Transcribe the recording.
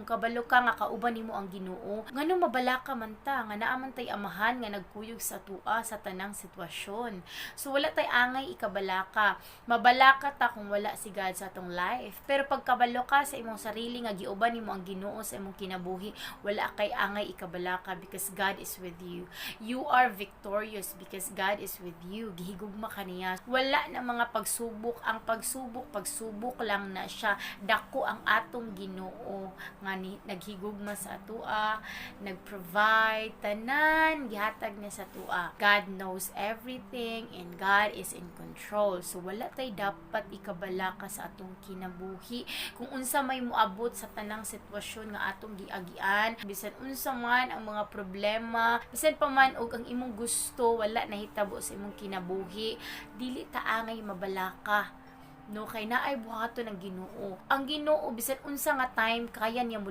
Kung kabalo ka nga kauban nimo ang Ginoo, ngano mabalaka man ta nga naa man tay amahan nga nagkuyog sa tua sa tanang sitwasyon. So wala tay angay ikabalaka. Mabalaka ta kung wala si God sa atong life. Pero pag kabalo ka sa imong sarili nga giuban nimo ang Ginoo sa imong kinabuhi, wala kay angay ikabalaka because God is with you. You are victorious because God is with you. Gihigugma ka niya. Wala na mga pagsubok. Ang pagsubok lang na siya. Dako ang atong Ginoo nga naghigugma sa atua, nagprovide tanan gihatag niya sa atua. God knows everything and God is in control. So wala tay dapat ikabalaka sa atong kinabuhi. Kung unsa may moabot sa tanang sitwasyon nga atong giagian, bisan unsa man ang mga problema, bisan pa man og ang imong gusto wala nahitabo sa imong kinabuhi, dili ta angay mabalaka. No, kay naay buhaton ng Ginoo. Ang Ginoo bisan unsa nga time kaya niya